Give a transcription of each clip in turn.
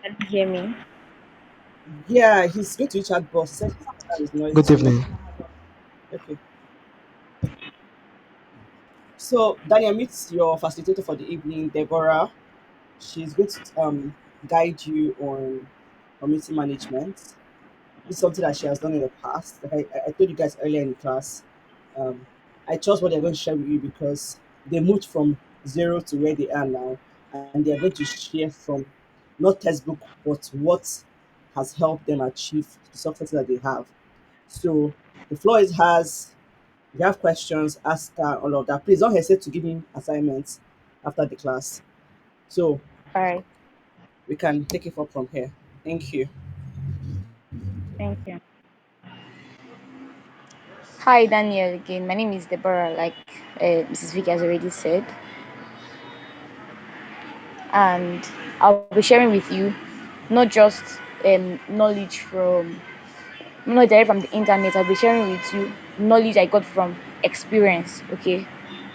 Can you hear me? Yeah, he's going to reach out, boss. He said his car is Good noisy. evening. Okay. So Daniel meets your facilitator for the evening, Deborah. She's going to guide you on community management. This is something that she has done in the past. Like I told you guys earlier in class. Um, I trust what they're going to share with you because they moved from zero to where they are now, and they're going to share from not textbook but what has helped them achieve the success that they have. So the floor is hers. If you have questions, ask her all of that. Please don't hesitate to give me assignments after the class. So All right. we can take it up from here. Thank you. Thank you. Hi, Daniel. Again, my name is Deborah. Like Mrs. Vicky has already said, and I'll be sharing with you not just knowledge from not direct from the internet. I'll be sharing with you knowledge I got from experience. Okay,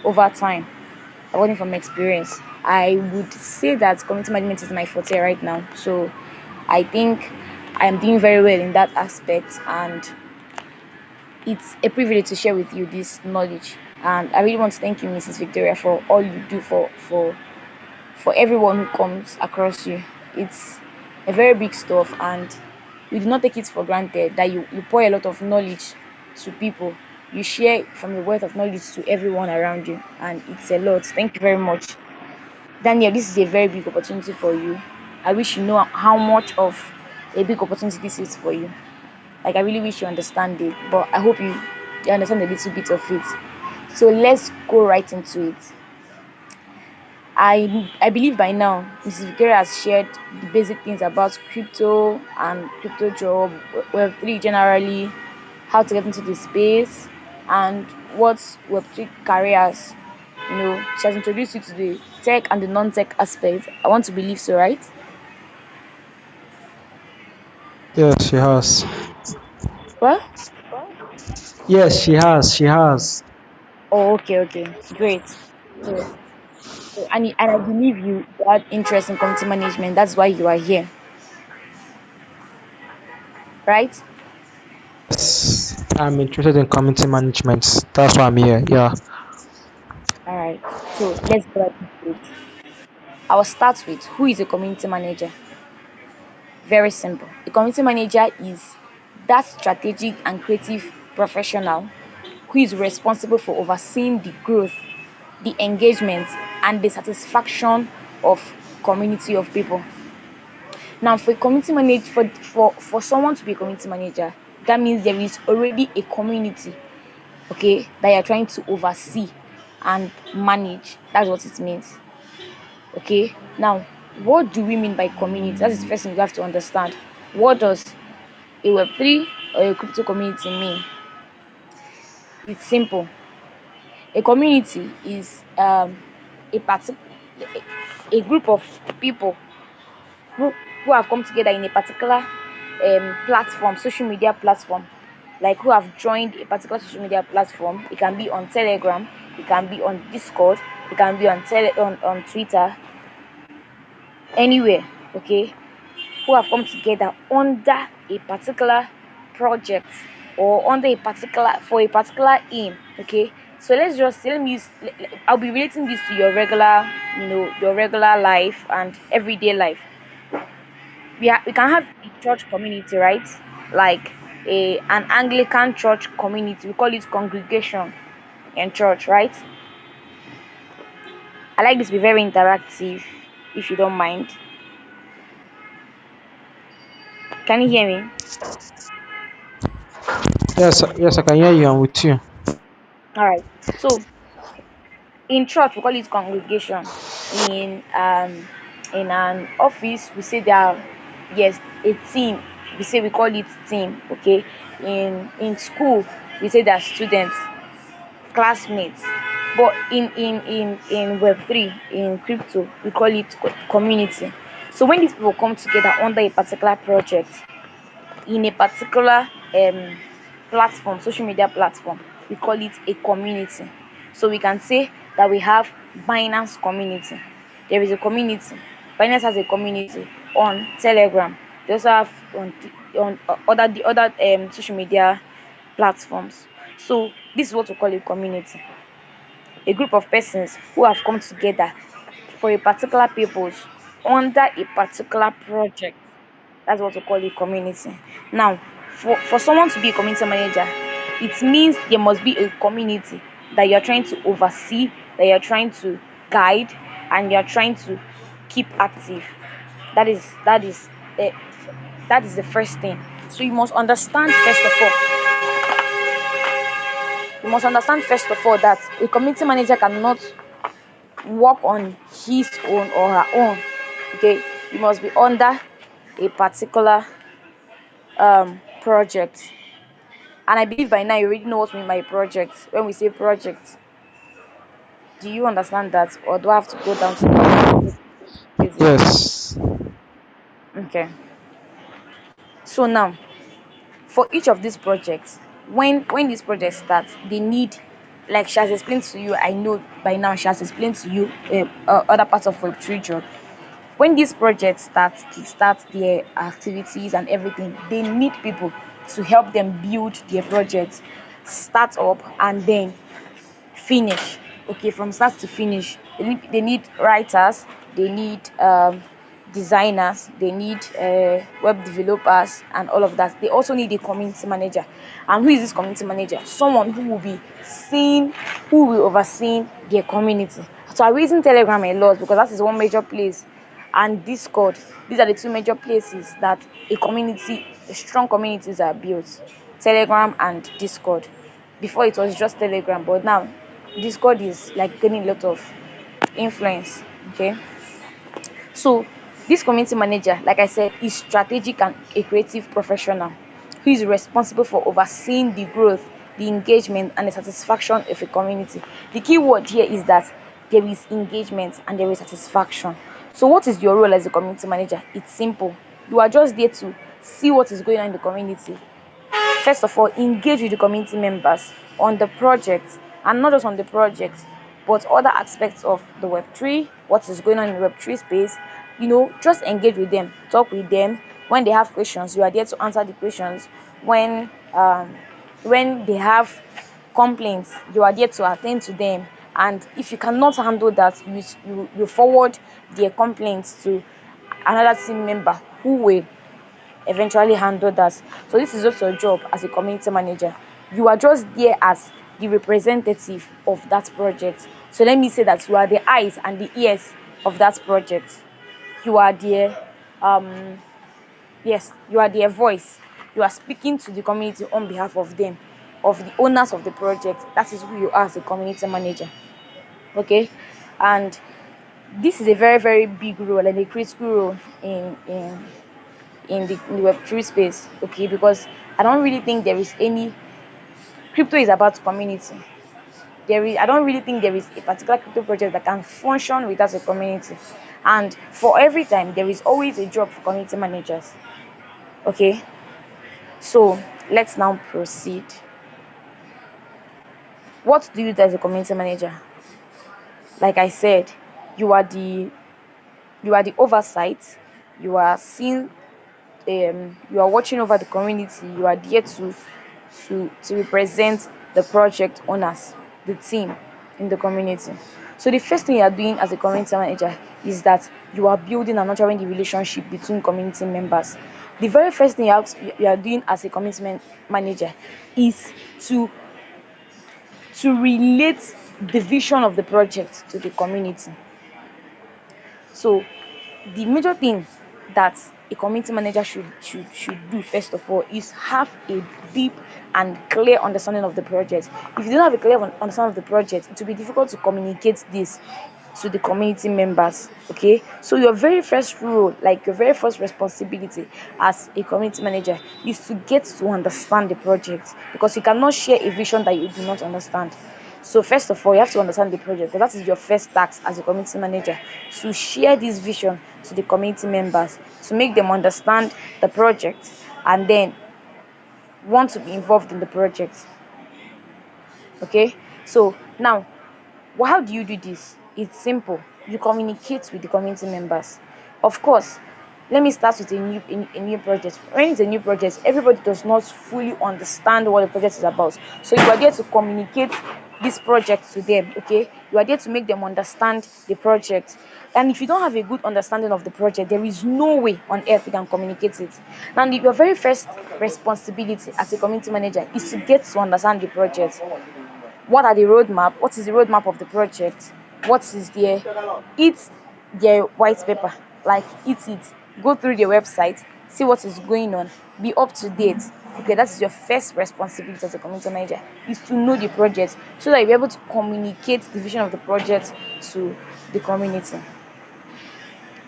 over time, I got it from experience. I would say that community management is my forte right now. So I think I am doing very well in that aspect, and it's a privilege to share with you this knowledge. And I really want to thank you, Mrs. Victoria, for all you do for everyone who comes across you. It's a very big stuff, and you do not take it for granted that you pour a lot of knowledge to people. You share from your wealth of knowledge to everyone around you, and it's a lot. Thank you very much. Daniel, this is a very big opportunity for you. I wish you know how much of a big opportunity this is for you. Like I really wish you understand it, but I hope you understand a little bit of it. So let's go right into it. I believe by now Mrs. Victoria has shared the basic things about crypto and crypto job, Web3 generally, how to get into the space, and what's Web3 careers. She has introduced you to the tech and the non-tech aspect. I want to believe so, right? Yes, she has. Well, Yes, she has. She has. oh, okay, okay, great. So, and I believe you had interest in community management. That's why you are here, right? Yes, I'm interested in community management. That's why I'm here. Yeah. All right. So let's go right into it. I will start with who is a community manager. Very simple. A community manager is that strategic and creative professional who is responsible for overseeing the growth, the engagement, and the satisfaction of community of people. Now, for a community manage for someone to be a community manager, that means there is already a community, okay, that you're trying to oversee and manage. That's what it means. Okay. Now, what do we mean by community? That is the first thing you have to understand. What does a Web3 or a crypto community mean? It's simple. A community is a a group of people who who have come together in a particular platform, social media platform, like who have joined a particular social media platform. It can be on Telegram, it can be on Discord, it can be on Twitter, anywhere. Okay, who have come together under a particular project or under a particular for a particular aim. Okay, so let me use I'll be relating this to your regular, your regular life and everyday life. We can have a church community, right? Like an Anglican church community, we call it congregation in church, right? I like this to be very interactive, if you don't mind. Can you hear me? Yes, yes, I can hear you. I'm with you. All right. So in church we call it congregation. In an office we say there are, yes, a team. We call it team. Okay. In school we say there are students, classmates. But in Web3, in crypto, we call it community. So when these people come together under a particular project in a particular platform, social media platform, we call it a community. So we can say that we have Binance community. There is a community. Binance has a community on Telegram. They also have on other social media platforms. So this is what we call a community, a group of persons who have come together for a particular purpose under a particular project. That's what we call a community. Now, for someone to be a community manager, it means there must be a community that you're trying to oversee, that you're trying to guide, and you're trying to keep active. That is that is the first thing. So you must understand first of all that a community manager cannot work on his own or her own. Okay, you must be under a particular project. And I believe by now you already know what we mean by project. When we say project, do you understand that, or do I have to go down to the basics? Yes. Okay. So now, for each of these projects, when these projects start, they need, like she has explained to you. I know by now she has explained to you other parts of Web3 job. When these projects start their activities and everything, they need people to help them build their projects, start up, and then finish. Okay, from start to finish, they need writers, they need designers, they need web developers, and all of that. They also need a community manager. And who is this community manager? Someone who will be seeing, who will oversee their community. So I'm using Telegram a lot because that is one major place, and Discord. These are the two major places that strong communities are built: Telegram and Discord. Before it was just Telegram, but now Discord is like gaining a lot of influence. Okay, so this community manager, like I said, is strategic and a creative professional who is responsible for overseeing the growth, the engagement, and the satisfaction of a community. The key word here is that there is engagement and there is satisfaction. So what is your role as a community manager? It's simple. You are just there to see what is going on in the community. First of all, engage with the community members on the project, and not just on the project, but other aspects of the Web3, what is going on in the Web3 space. Just engage with them, talk with them. When they have questions, you are there to answer the questions. When they have complaints, you are there to attend to them. And if you cannot handle that, you forward their complaints to another team member who will eventually handle that. So this is just your job as a community manager. You are just there as the representative of that project. So let me say that you are the eyes and the ears of that project. You are their yes, you are their voice. You are speaking to the community on behalf of them, of the owners of the project. That is who you are as a community manager. Okay, and this is a very very big role and a critical role in the Web3 space. Okay, because I don't really think there is any crypto is about community. I don't really think there is a particular crypto project that can function without a community. And for every time, there is always a job for community managers. Okay, so let's now proceed. What do you do as a community manager? Like I said, you are the you are the oversight. You are seeing you are watching over the community. You are there to represent the project owners, the team in the community. So the first thing you are doing as a community manager is that you are building and nurturing the relationship between community members. The very first thing you are doing as a community manager is to relate the vision of the project to the community. So the major thing that a community manager should do first of all is have a deep and clear understanding of the project. If you don't have a clear understanding of the project, it will be difficult to communicate this to the community members. Okay, so your very first role, like your very first responsibility as a community manager, is to get to understand the project, because you cannot share a vision that you do not understand. So first of all, you have to understand the project, because that is your first task as a community manager, to share this vision to the community members, to make them understand the project, and then want to be involved in the project. Okay, so now, how do you do this? It's simple. You communicate with the community members. Of course, let me start with a new project. When it's a new project, everybody does not fully understand what the project is about. So you are there to communicate this project to them, okay? You are there to make them understand the project. And if you don't have a good understanding of the project, there is no way on earth you can communicate it. Now, your very first responsibility as a community manager is to get to understand the project. What are the roadmap? What is the roadmap of the project? What is there? Eat their white paper, like eat it. Go through their website, see what is going on, be up to date. Okay, that is your first responsibility as a community manager, is to know the project so that you're able to communicate the vision of the project to the community.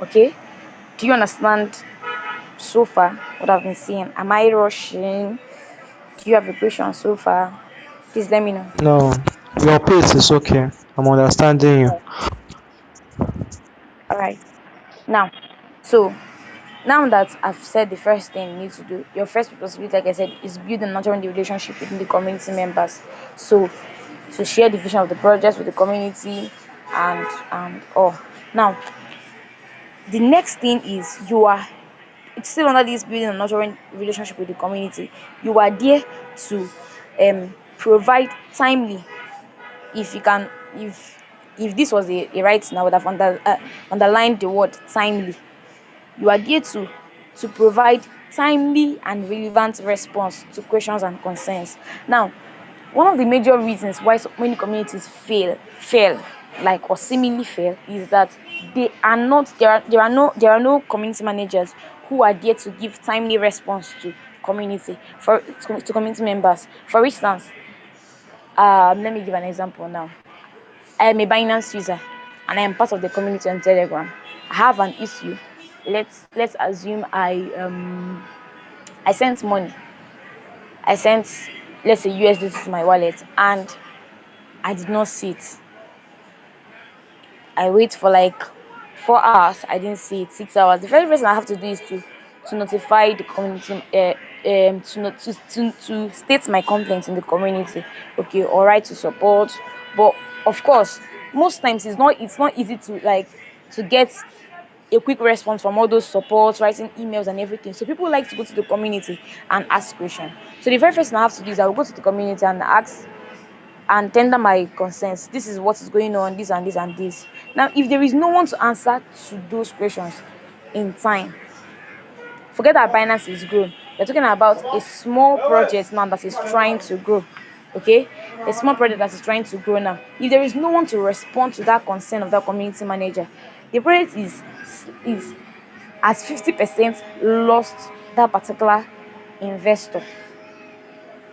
Okay, do you understand so far what I've been saying? Am I rushing? Do you have a question so far? Please let me know. No, your pace is okay. I'm understanding you. All right. Now, so now that I've said the first thing you need to do, your first responsibility, like I said, is build and nurturing the relationship within the community members. So to share the vision of the project with the community and all. Now, the next thing is you are, it's still under this building and nurturing relationship with the community. You are there to provide timely, if you can, if this was a right now, I would have underlined the word timely. You are there to provide timely and relevant response to questions and concerns. Now, one of the major reasons why so many communities fail, like, or seemingly fail, is that they are not there are no community managers who are there to give timely response to community, to community members. For instance, let me give an example now. I am a Binance user and I am part of the community on Telegram. I have an issue. Let's assume I sent money. I sent, let's say, USDT to my wallet and I did not see it. I wait for like 4 hours. I didn't see it. 6 hours. The very first thing I have to do is to notify the community, to state my complaint in the community, okay, or write to support. But of course, most times it's not easy to, like, to get a quick response from all those supports, writing emails and everything. So people like to go to the community and ask questions. So the very first thing I have to do is I will go to the community and ask and tender my concerns. This is what is going on, this and this and this. Now, if there is no one to answer to those questions in time, forget that Binance is grown. We're talking about a small project now that is trying to grow. Okay, a small project that is trying to grow now. If there is no one to respond to that concern of that community manager, the project is as 50% lost that particular investor.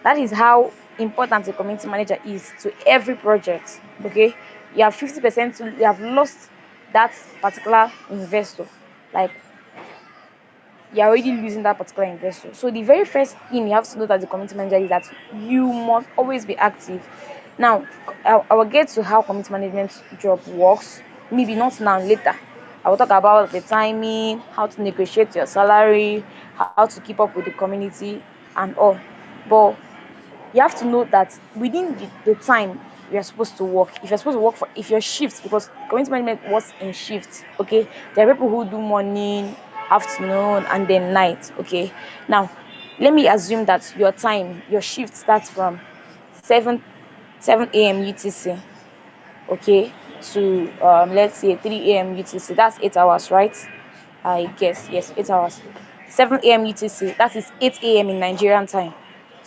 That is how important a community manager is to every project. Okay, you have 50% to, you have lost that particular investor. Like, you're already losing that particular investor. So the very first thing you have to know as a community manager is that you must always be active. Now, I will get to how community management job works. Maybe not now, later. I will talk about the timing, how to negotiate your salary, how to keep up with the community and all. But you have to know that within the time you're supposed to work, if you're supposed to work for, if your shifts, because community management works in shifts, okay, there are people who do morning, afternoon and then night. Okay, now let me assume that your time, your shift starts from 7 7 a.m. UTC, okay, to let's say 3 a.m. UTC. That's 8 hours, right? I guess, yes, 8 hours. 7 a.m. UTC, that is 8 a.m. in Nigerian time,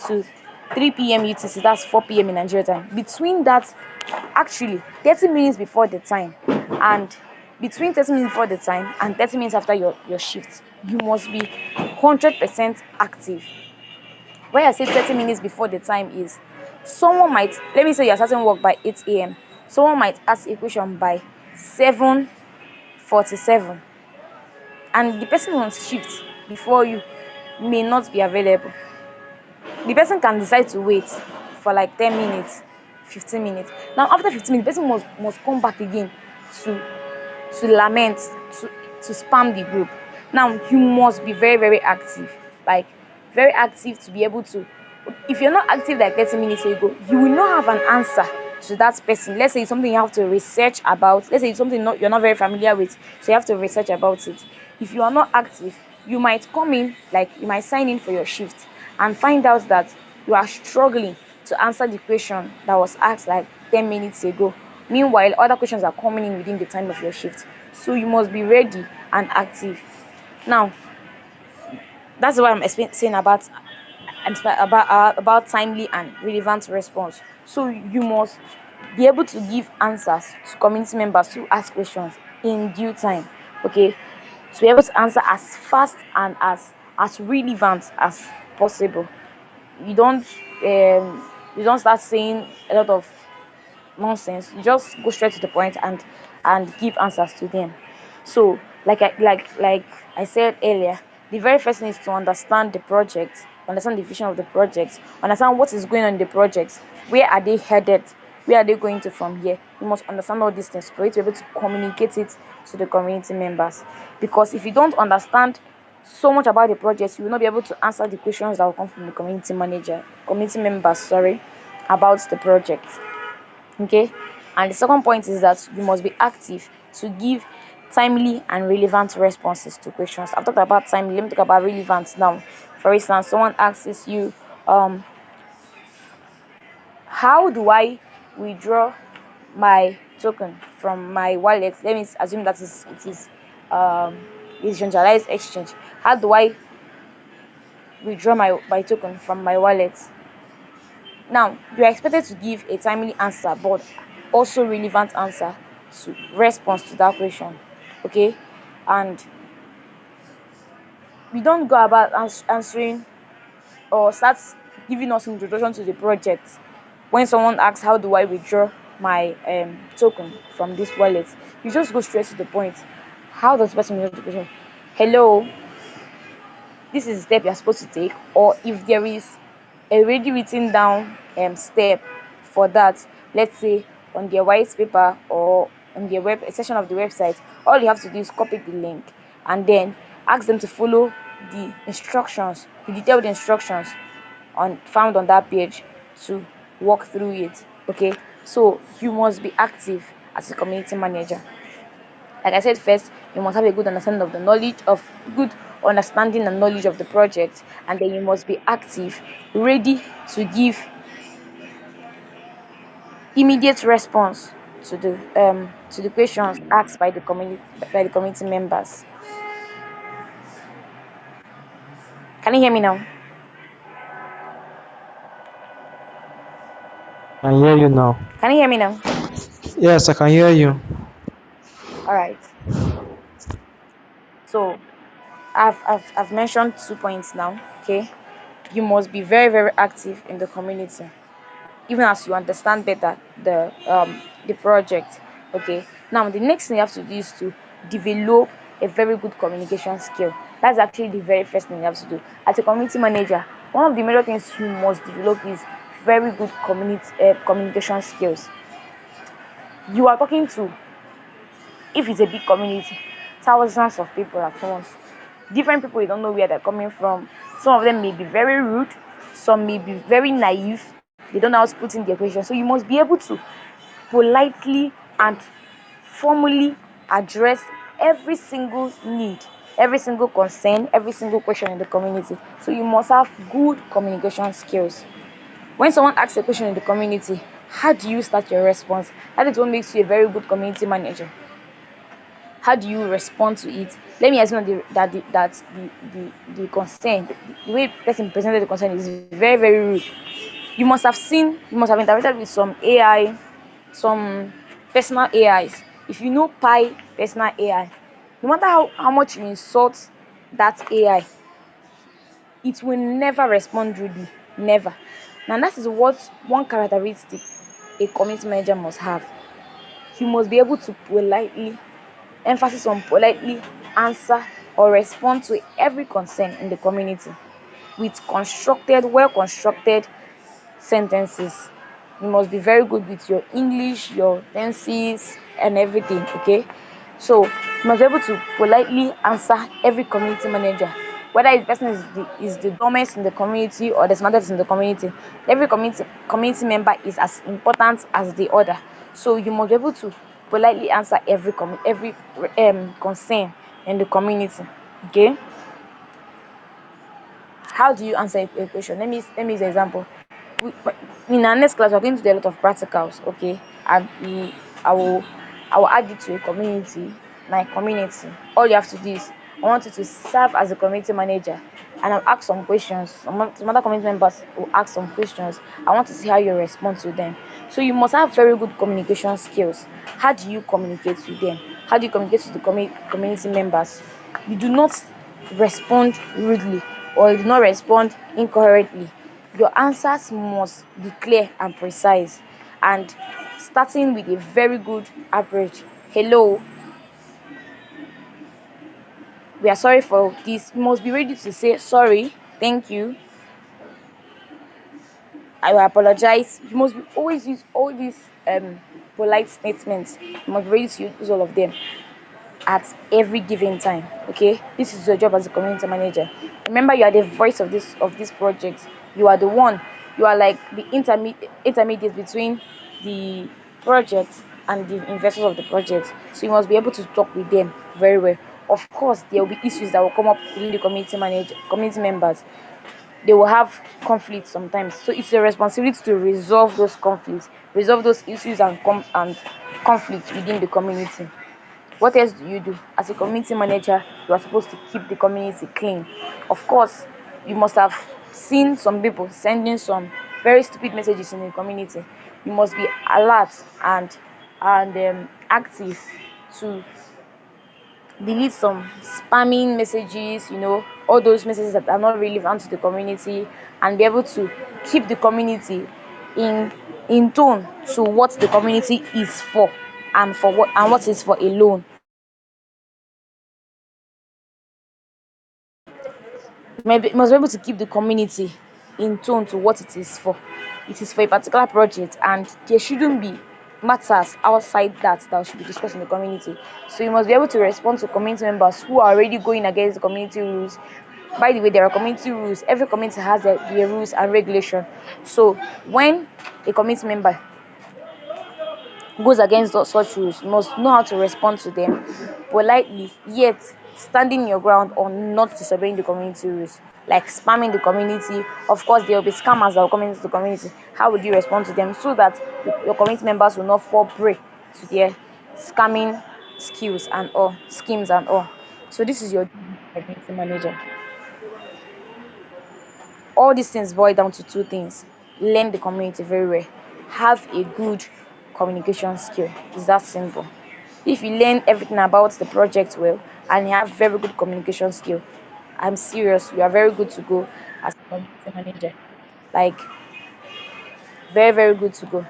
to 3 p.m. UTC, that's 4 p.m. in Nigerian time. Between that, actually 30 minutes before the time, and between 30 minutes before the time and 30 minutes after your shift, you must be 100% active. When I say 30 minutes before the time is, someone might, let me say you're starting work by 8 a.m., someone might ask a question by 7:47, and the person on shift before you may not be available. The person can decide to wait for like 10 minutes, 15 minutes. Now after 15 minutes, the person must come back again to lament, to spam the group. Now you must be very, very active, like very active, to be able to, if you're not active like 30 minutes ago, you will not have an answer to that person. Let's say it's something you have to research about, let's say it's something not, you're not very familiar with, so you have to research about it. if you are not active, you might come in, like you might sign in for your shift and find out that you are struggling to answer the question that was asked like 10 minutes ago. Meanwhile, other questions are coming in within the time of your shift. So you must be ready and active. Now, that's what I'm saying about timely and relevant response. So you must be able to give answers to community members who ask questions in due time. Okay, to be able to answer as fast and as relevant as possible. You don't you don't start saying a lot of nonsense. You just go straight to the point and give answers to them. So like I said earlier, the very first thing is to understand the project, understand the vision of the project, understand what is going on in the project, where are they headed, where are they going to from here. You must understand all these things for you to be able to communicate it to the community members. Because if you don't understand so much about the project, you will not be able to answer the questions that will come from the community members, sorry, about the project. Okay, and the second point is that you must be active to give timely and relevant responses to questions. I've talked about timely, let me talk about relevance now. For instance, someone asks you, how do I withdraw my token from my wallet? Let me assume that um is centralized exchange. How do I withdraw my token from my wallet? Now, you are expected to give a timely answer, but also relevant answer to response to that question. Okay, and we don't go about answering or start giving us introduction to the project when someone asks, how do I withdraw my token from this wallet? You just go straight to the point. How does the person withdraw the question? Hello, this is the step you're supposed to take. Or if there is a already written down step for that, let's say on their white paper or on their web section of the website, all you have to do is copy the link and then ask them to follow the instructions, the detailed instructions on found on that page to walk through it. Okay, so you must be active as a community manager. Like I said, first you must have a good understanding of the knowledge of good understanding and knowledge of the project, and then you must be active, ready to give immediate response to the questions asked by the community members. Can you hear me now? I hear you now. Can you hear me now? Yes, I can hear you. All right. So I've mentioned 2 points now. Okay, you must be very very active in the community, even as you understand better the project. Okay, now the next thing you have to do is to develop a very good communication skill. That's actually the very first thing you have to do as a community manager. One of the major things you must develop is very good communication skills. You are talking to, if it's a big community, thousands of people at once, different people, you don't know where they're coming from. Some of them may be very rude, some may be very naive, they don't know how to put in their question. So you must be able to politely and formally address every single need, every single concern, every single question in the community. So you must have good communication skills. When someone asks a question in the community, how do you start your response? That is what makes you a very good community manager. How do you respond to it? Let me assume that the concern, the way person presented the concern is very very rude. You must have interacted with some AI, some personal AIs. If you know pi personal AI, no matter how much you insult that AI, it will never respond rudely. Never. Now that is what one characteristic a community manager must have. He must be able to politely, emphasis on politely, answer or respond to every concern in the community with constructed, well constructed sentences. You must be very good with your English, your tenses, and everything. Okay, so you must be able to politely answer every community manager, whether the person is the dumbest in the community or the smartest in the community. Every community member is as important as the other. So you must be able to politely answer every concern in the community. Okay, how do you answer a question? Let me use an example. we, in our next class we're going to do a lot of practicals, okay, and i will I will add you to a community, my community. All you have to do is I want you to serve as a community manager, and I'll ask some questions. Some other community members will ask some questions. I want to see how you respond to them. So you must have very good communication skills. How do you communicate with them? How do you communicate with the community members? You do not respond rudely, or you do not respond incoherently. Your answers must be clear and precise, and starting with a very good average. Hello, we are sorry for this. You must be ready to say sorry, thank you, I will apologize. You must be always use all these polite statements. You must be ready to use all of them at every given time. Okay, this is your job as a community manager. Remember, you are the voice of this project. You are the one. You are like the intermediate between the project and the investors of the project. So you must be able to talk with them very well. Of course, there will be issues that will come up within the community members. They will have conflicts sometimes, so it's your responsibility to resolve those conflicts, resolve those issues and conflicts within the community. What else do you do? As a community manager, you are supposed to keep the community clean. Of course, you must have seen some people sending some very stupid messages in the community. You must be alert and active to delete some spamming messages, all those messages that are not relevant to the community, and be able to keep the community in tone to what the community is for, and what is for alone. Must be able to keep the community in tune to what it is for. It is for a particular project, and there shouldn't be matters outside that should be discussed in the community. So you must be able to respond to community members who are already going against the community rules. By the way, there are community rules. Every community has their rules and regulation. So when a community member goes against such rules, you must know how to respond to them politely, yet standing your ground on not disobeying the community rules, like spamming the community. Of course, there will be scammers that will come into the community. How would you respond to them so that your community members will not fall prey to their scamming skills and all schemes and all? So this is your community manager. All these things boil down to two things: learn the community very well, have a good communication skill. It's that simple. If you learn everything about the project well and you have very good communication skill, I'm serious, you are very good to go as a community manager. Like, very, very good to go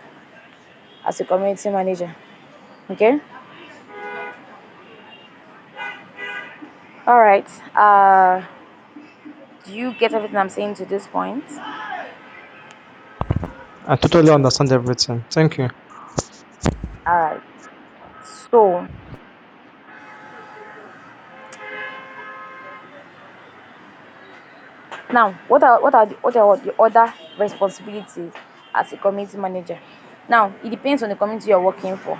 as a community manager. Okay. All right. Do you get everything I'm saying to this point? I totally understand everything. Thank you. All right. So now, what are the other responsibilities as a community manager? Now, it depends on the community you're working for.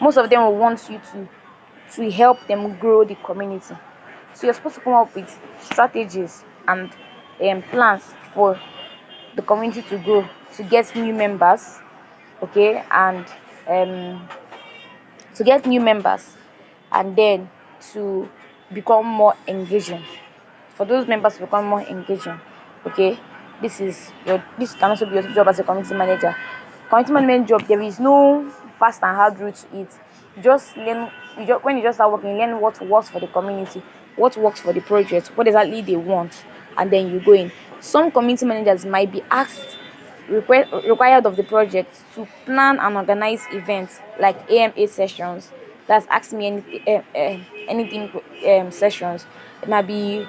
Most of them will want you to help them grow the community. So you're supposed to come up with strategies and plans for the community to grow, to get new members, okay, and um, to get new members, and then to become more engaging. For those members to become more engaging, okay, this can also be your job as a community manager. Community management job, there is no fast and hard route to it. You just learn. When you just start working, you learn what works for the community, what works for the project, what exactly they want, and then you go in. Some community managers might be asked, required of the project, to plan and organize events like AMA sessions. That's ask me anything sessions. It might be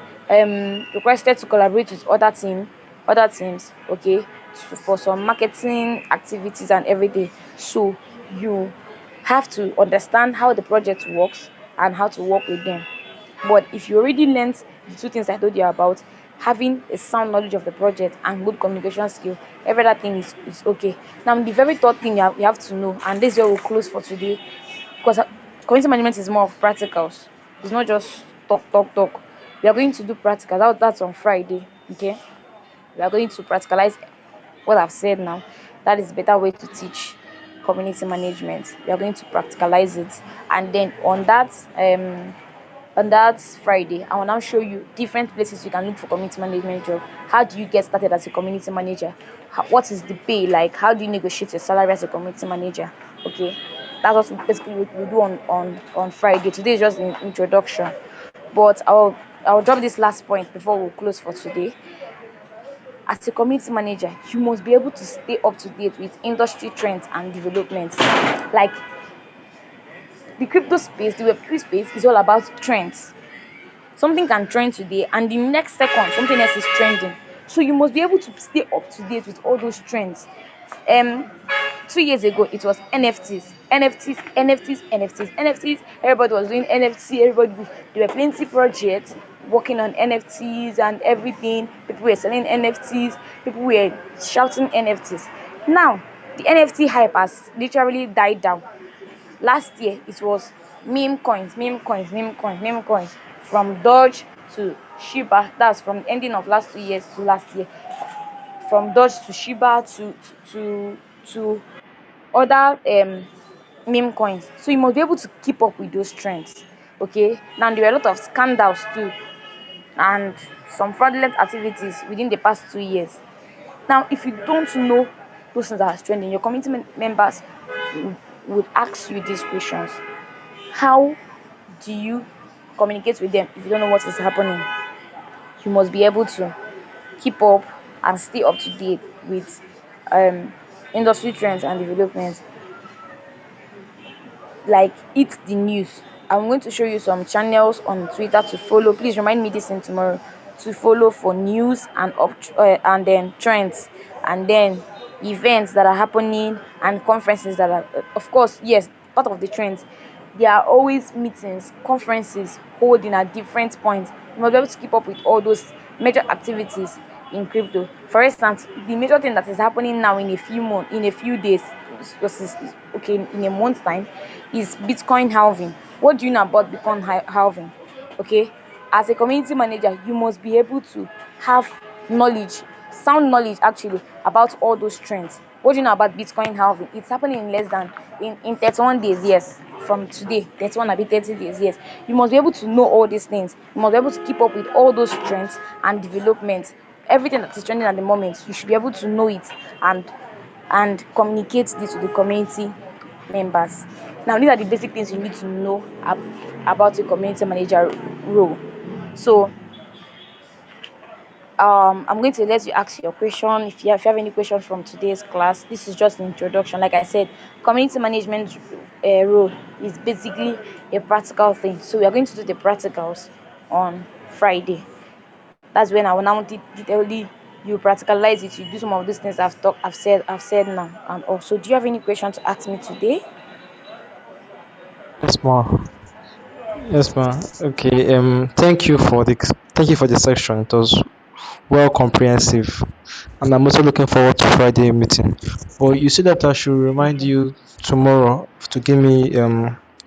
requested to collaborate with other teams, okay, for some marketing activities and everything. So you have to understand how the project works and how to work with them. But if you already learnt the two things I told you about, having a sound knowledge of the project and good communication skill, every other thing is okay. Now, the very third thing you have to know, and this is where we'll close for today, because community management is more of practicals. It's not just talk. We are going to do practical. That's on Friday. Okay, we are going to practicalize what I've said now. That is a better way to teach community management. We are going to practicalize it, and then on that Friday, I will now show you different places you can look for community management job. How do you get started as a community manager? What is the pay like? How do you negotiate your salary as a community manager? Okay, that's what basically we do on Friday. Today is just an introduction, but I'll drop this last point before we close for today. As a community manager, you must be able to stay up to date with industry trends and developments. Like the crypto space, the Web3 space is all about trends. Something can trend today and the next second something else is trending. So you must be able to stay up to date with all those trends. um 2 years ago it was NFTs. Everybody was doing NFT. There were plenty projects working on NFTs and everything. People were selling NFTs. People were shouting NFTs. Now the NFT hype has literally died down. Last year it was meme coins from Doge to Shiba. That's from ending of last 2 years to last year. From Doge to Shiba to other meme coins. So you must be able to keep up with those trends. Okay. Now there were a lot of scandals too and some fraudulent activities within the past 2 years. Now if you don't know those things that are trending, your community members would, would ask you these questions. How do you communicate with them if you don't know what is happening? You must be able to keep up and stay up to date with um, industry trends and developments. Like eat the news. I'm going to show you some channels on Twitter to follow. Please remind me this thing tomorrow to follow for news and then trends and then events that are happening and conferences that are of course yes part of the trends. There are always meetings, conferences holding at different points. You must be able to keep up with all those major activities in crypto. For instance, the major thing that is happening now in a few days, okay, in a month's time, is Bitcoin halving. What do you know about Bitcoin halving? Okay, as a community manager, you must be able to have knowledge, sound knowledge actually, about all those trends. What do you know about Bitcoin halving? It's happening in less than in 31 days, yes. From today, 31 abi 30 days, yes. You must be able to know all these things. You must be able to keep up with all those trends and developments. Everything that is trending at the moment, you should be able to know it and communicate this to the community members. Now, these are the basic things you need to know about a community manager role. So, I'm going to let you ask your question. If you have any questions from today's class, this is just an introduction. Like I said, community management role is basically a practical thing. So we are going to do the practicals on Friday. That's when I will now detailedly you practicalize it. You do some of these things I've said now. And also, do you have any questions to ask me today? Yes, ma. Yes, ma. Okay. Thank you for the section. It was well comprehensive, and I'm also looking forward to Friday meeting. But you said that I should remind Okay. you tomorrow to give me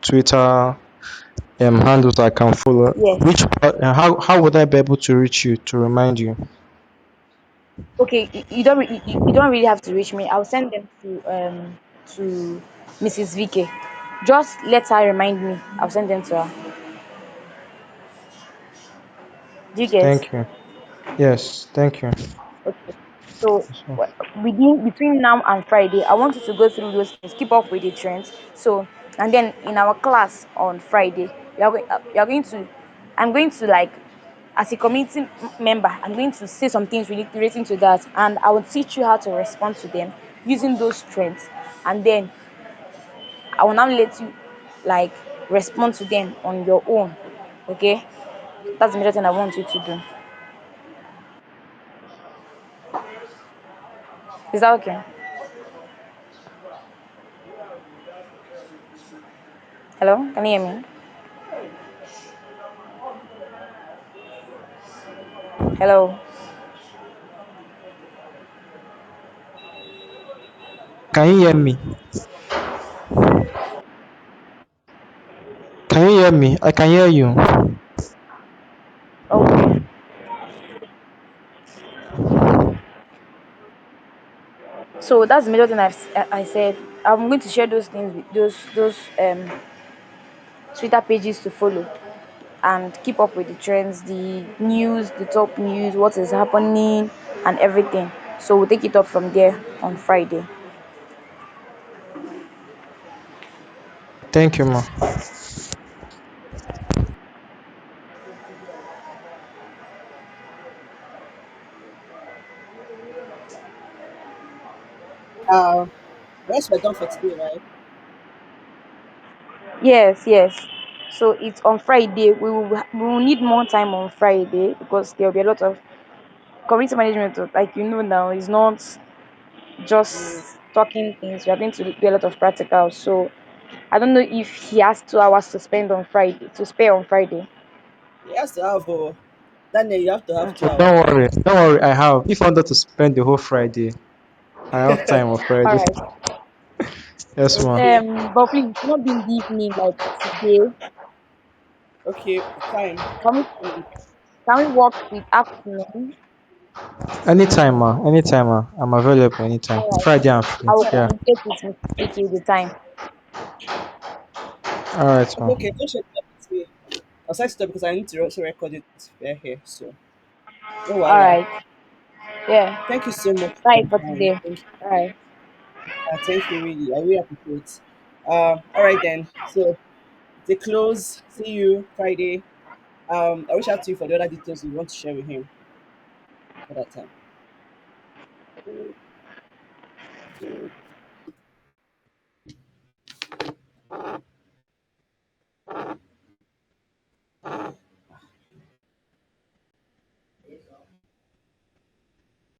Twitter handles I can follow. Yes. How would I be able to reach you to remind you? Okay. You don't really have to reach me. I'll send them to Mrs. VK. Just let her remind me. I'll send them to her. Do you get? Thank you. Yes, thank you. Okay. So So, within between now and Friday, I want you to go through those things, keep up with the trends. So and then in our class on Friday, you are going to, I'm going to like, as a community member, I'm going to say some things relating to that, and I will teach you how to respond to them using those trends, and then I will now let you like respond to them on your own. Okay, that's the major thing I want you to do. Is that okay? Hello, can you hear me? Hello. can you hear me? Can you hear me? I can hear you. So that's the major thing I said. I'm going to share those things with those Twitter pages to follow and keep up with the trends, the news, the top news, what is happening, and everything. So we'll take it up from there on Friday. Thank you, ma. Uh, rest we're done for today, right? Yes, yes. So it's on Friday. We will need more time on Friday because there will be a lot of community management. Like now, is not Mm, just talking things. We are going to do a lot of practicals. So I don't know if he has 2 hours to spend on Friday to spare on Friday. he has to have Daniel, you have to have Okay. 2 hours. Don't worry, don't worry. I have. If I wanted to spend the whole Friday, I have time on All Friday. right. Yes, ma. Okay, But please, it's not be in the evening like today. okay, fine. Can we can we work with afternoon? Anytime, ma. Anytime, ma. I'm available anytime. All right. Friday, I'm free. I will Yeah. communicate with Mr. Kiki the time. All right, ma. Okay, don't share that with me. I'll set it up because I need to also record it here. So, no, All voila. right. Yeah. Thank you so much for Bye your for time. today. All right. Thank you, really. I really appreciate. All right then. So, the close. See you Friday. I reach out to you for the other details you want to share with him for that time.